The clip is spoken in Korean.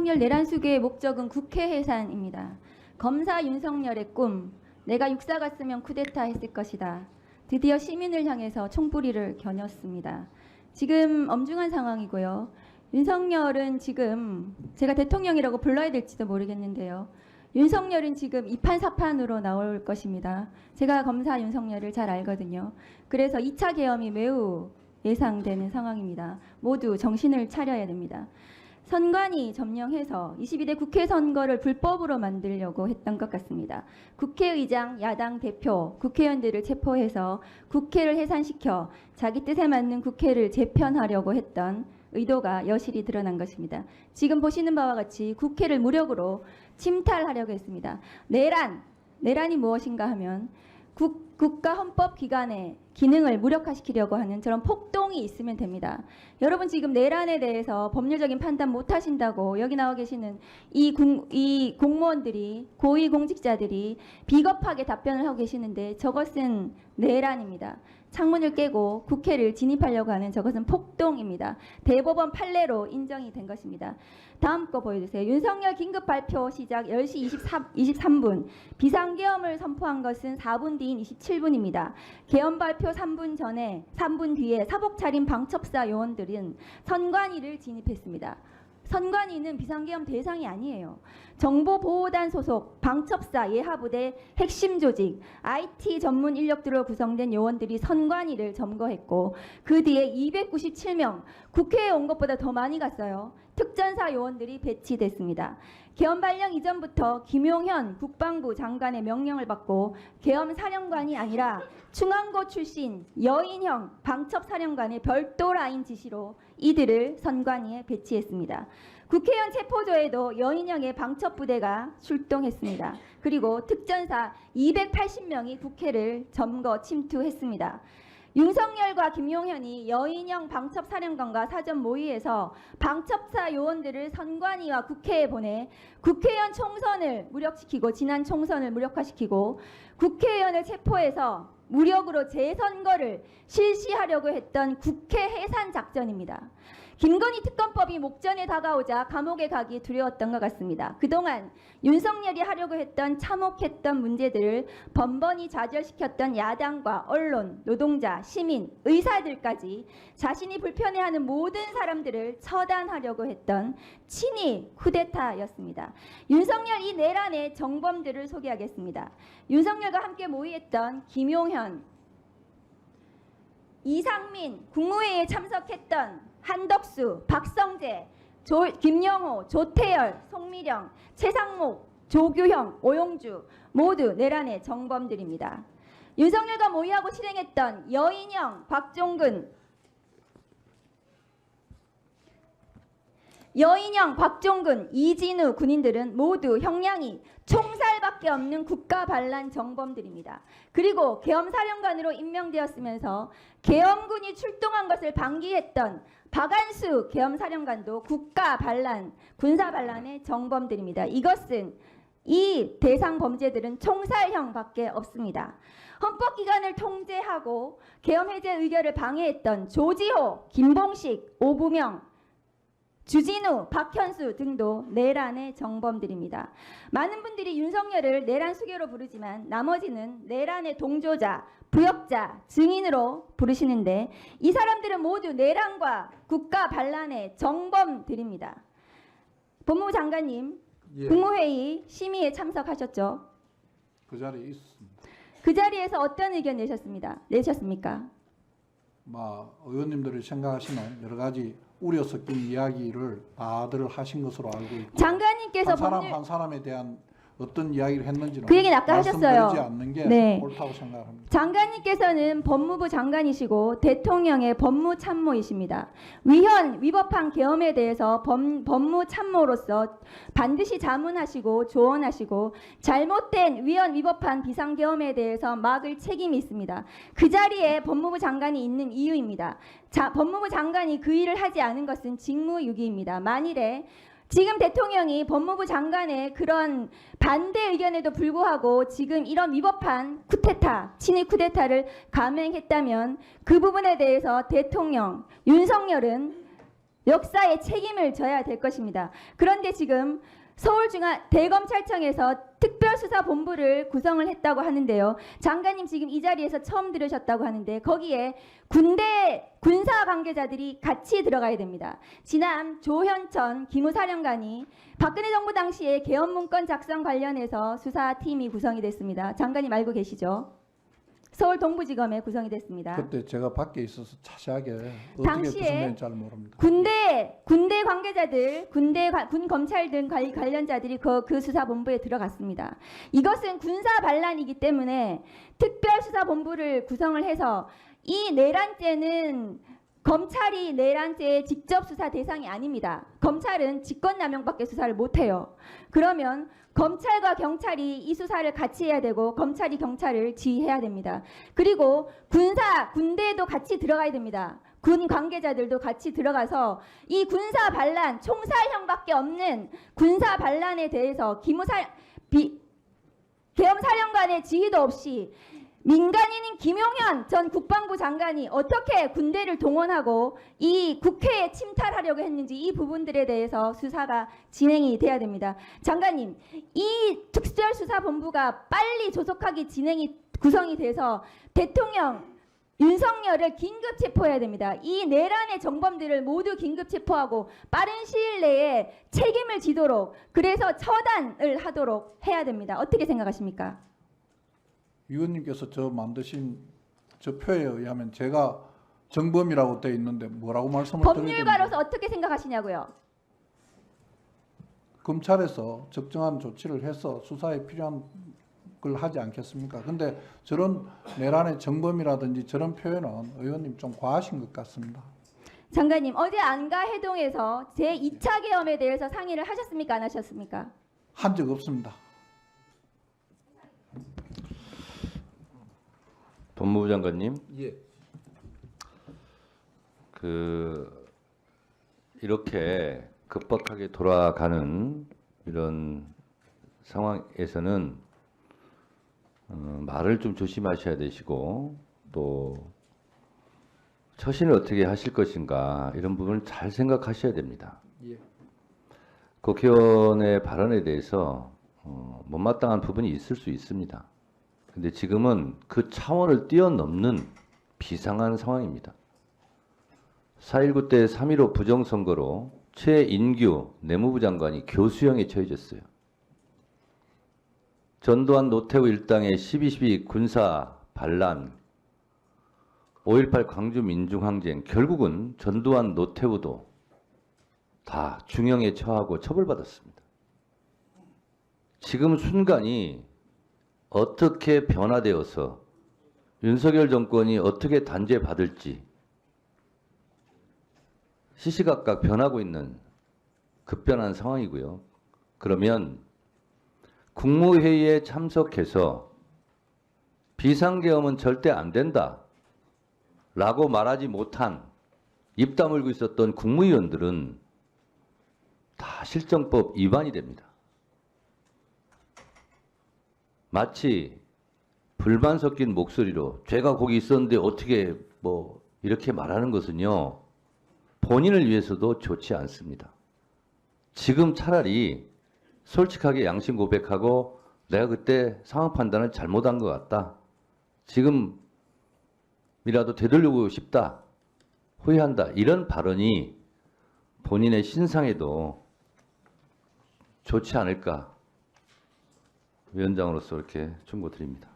윤석열 내란 수계의 목적은 국회 해산입니다. 검사 윤석열의 꿈, 내가 육사 갔으면 쿠데타 했을 것이다. 드디어 시민을 향해서 총부리를 겨눴습니다. 지금 엄중한 상황이고요. 윤석열은 지금 제가 대통령이라고 불러야 될지도 모르겠는데요. 윤석열은 지금 이판사판으로 나올 것입니다. 제가 검사 윤석열을 잘 알거든요. 그래서 2차 계엄이 매우 예상되는 상황입니다. 모두 정신을 차려야 됩니다. 선관위 점령해서 22대 국회 선거를 불법으로 만들려고 했던 것 같습니다. 국회의장, 야당 대표, 국회의원들을 체포해서 국회를 해산시켜 자기 뜻에 맞는 국회를 재편하려고 했던 의도가 여실히 드러난 것입니다. 지금 보시는 바와 같이 국회를 무력으로 침탈하려고 했습니다. 내란이 무엇인가 하면 국가 헌법기관의 기능을 무력화시키려고 하는 저런 폭동이 있으면 됩니다. 여러분 지금 내란에 대해서 법률적인 판단 못 하신다고 여기 나와 계시는 이 공무원들이, 고위공직자들이 비겁하게 답변을 하고 계시는데 저것은 내란입니다. 창문을 깨고 국회를 진입하려고 하는 저것은 폭동입니다. 대법원 판례로 인정이 된 것입니다. 다음 거 보여주세요. 윤석열 긴급 발표 시작 10시 23분. 비상계엄을 선포한 것은 4분 뒤인 27분입니다. 계엄 발표 3분 뒤에 사복 차림 방첩사 요원들은 선관위를 진입했습니다. 선관위는 비상계엄 대상이 아니에요. 정보보호단 소속 방첩사 예하부대 핵심 조직 IT 전문 인력들로 구성된 요원들이 선관위를 점거했고 그 뒤에 297명, 국회에 온 것보다 더 많이 갔어요. 특전사 요원들이 배치됐습니다. 계엄 발령 이전부터 김용현 국방부 장관의 명령을 받고 계엄 사령관이 아니라 충안고 출신 여인형 방첩사령관의 별도 라인 지시로 이들을 선관위에 배치했습니다. 국회의원 체포조에도 여인형의 방첩부대가 출동했습니다. 그리고 특전사 280명이 국회를 점거 침투했습니다. 윤석열과 김용현이 여인형 방첩사령관과 사전 모의해서 방첩사 요원들을 선관위와 국회에 보내 국회의원 총선을 무력시키고 지난 총선을 무력화시키고 국회의원을 체포해서 무력으로 재선거를 실시하려고 했던 국회 해산 작전입니다. 김건희 특검법이 목전에 다가오자 감옥에 가기 두려웠던 것 같습니다. 그동안 윤석열이 하려고 했던 참혹했던 문제들을 번번이 좌절시켰던 야당과 언론, 노동자, 시민, 의사들까지 자신이 불편해하는 모든 사람들을 처단하려고 했던 친위 쿠데타였습니다. 윤석열 이 내란의 정범들을 소개하겠습니다. 윤석열과 함께 모의했던 김용현, 이상민, 국무회의에 참석했던 한덕수, 박성재, 김영호, 조태열, 송미령, 최상목, 조규형, 오용주 모두 내란의 정범들입니다. 윤석열과 모의하고 실행했던 여인형, 박종근, 이진우 군인들은 모두 형량이 총살밖에 없는 국가반란 정범들입니다. 그리고 계엄사령관으로 임명되었으면서 계엄군이 출동한 것을 방기했던 박안수 계엄사령관도 국가반란, 군사반란의 정범들입니다. 이 대상 범죄들은 총살형밖에 없습니다. 헌법기관을 통제하고 계엄해제 의결을 방해했던 조지호, 김봉식, 오부명, 주진우, 박현수 등도 내란의 정범들입니다. 많은 분들이 윤석열을 내란 수괴로 부르지만 나머지는 내란의 동조자, 부역자, 증인으로 부르시는데 이 사람들은 모두 내란과 국가 반란의 정범들입니다. 법무부 장관님, 예. 국무회의 심의에 참석하셨죠? 그 자리에 있습니다. 그 자리에서 어떤 의견 내셨습니까? 의원님들이 생각하시는 여러 가지 우려 섞인 이야기를 다들 하신 것으로 알고 있고 장관님께서 한 사람에 대한 어떤 이야기를 했는지는 그 얘기는 아까 하셨어요. 말씀드리지 않는 게 옳다고 생각합니다. 장관님께서는 법무부 장관이시고 대통령의 법무참모이십니다. 위법한 계엄에 대해서 법무참모로서 반드시 자문하시고 조언하시고 잘못된 위법한 비상계엄에 대해서 막을 책임이 있습니다. 그 자리에 법무부 장관이 있는 이유입니다. 법무부 장관이 그 일을 하지 않은 것은 직무유기입니다. 만일에 지금 대통령이 법무부 장관의 그런 반대 의견에도 불구하고 지금 이런 위법한 쿠데타, 친위 쿠데타를 감행했다면 그 부분에 대해서 대통령 윤석열은 역사의 책임을 져야 될 것입니다. 그런데 지금 대검찰청에서 특별수사본부를 구성을 했다고 하는데요. 장관님 지금 이 자리에서 처음 들으셨다고 하는데 거기에 군사 관계자들이 같이 들어가야 됩니다. 지난 조현천 기무사령관이 박근혜 정부 당시에 계엄문건 작성 관련해서 수사팀이 구성이 됐습니다. 장관님 알고 계시죠? 서울 동부지검에 구성이 됐습니다. 그때 제가 밖에 있어서 자세하게 어떻게 당시에 구성된지 잘 모릅니다. 군대 관계자들, 군 검찰 등 관련자들이 그 수사본부에 들어갔습니다. 이것은 군사 반란이기 때문에 특별수사본부를 구성을 해서 이 내란죄는 검찰이 내란죄의 직접 수사 대상이 아닙니다. 검찰은 직권남용밖에 수사를 못해요. 그러면 검찰과 경찰이 이 수사를 같이 해야 되고 검찰이 경찰을 지휘해야 됩니다. 그리고 군대도 같이 들어가야 됩니다. 군 관계자들도 같이 들어가서 이 군사 반란, 총살형밖에 없는 군사 반란에 대해서 계엄사령관의 지휘도 없이 민간인인 김용현 전 국방부 장관이 어떻게 군대를 동원하고 이 국회에 침탈하려고 했는지 이 부분들에 대해서 수사가 진행이 돼야 됩니다. 장관님, 이 특별수사본부가 빨리 조속하게 구성이 돼서 대통령 윤석열을 긴급 체포해야 됩니다. 이 내란의 정범들을 모두 긴급 체포하고 빠른 시일 내에 책임을 지도록 그래서 처단을 하도록 해야 됩니다. 어떻게 생각하십니까? 위원님께서 저 만드신 저 표에 의하면 제가 정범이라고 돼 있는데 뭐라고 말씀을 드려야 됩니까? 법률가로서 어떻게 생각하시냐고요? 검찰에서 적정한 조치를 해서 수사에 필요한 걸 하지 않겠습니까? 근데 저런 내란의 정범이라든지 저런 표현은 의원님 좀 과하신 것 같습니다. 장관님, 어제 안가 회동에서 제2차 계엄에 대해서 상의를 하셨습니까? 안 하셨습니까? 한 적 없습니다. 법무부 장관님, 예. 이렇게 급박하게 돌아가는 이런 상황에서는 말을 좀 조심하셔야 되시고 또 처신을 어떻게 하실 것인가 이런 부분을 잘 생각하셔야 됩니다. 예. 국회의원의 발언에 대해서 못마땅한 부분이 있을 수 있습니다. 근데 지금은 그 차원을 뛰어넘는 비상한 상황입니다. 4.19 때 3.15 부정선거로 최인규 내무부 장관이 교수형에 처해졌어요. 전두환 노태우 일당의 12.12 군사 반란, 5.18 광주 민중항쟁, 결국은 전두환 노태우도 다 중형에 처하고 처벌받았습니다. 지금 순간이 어떻게 변화되어서 윤석열 정권이 어떻게 단죄받을지 시시각각 변하고 있는 급변한 상황이고요. 그러면 국무회의에 참석해서 비상계엄은 절대 안 된다 라고 말하지 못한 입 다물고 있었던 국무위원들은 다 실정법 위반이 됩니다. 마치 불만 섞인 목소리로 제가 거기 있었는데 어떻게 뭐 이렇게 말하는 것은요, 본인을 위해서도 좋지 않습니다. 지금 차라리 솔직하게 양심 고백하고 내가 그때 상황 판단을 잘못한 것 같다, 지금이라도 되돌리고 싶다, 후회한다, 이런 발언이 본인의 신상에도 좋지 않을까 위원장으로서 이렇게 충고드립니다.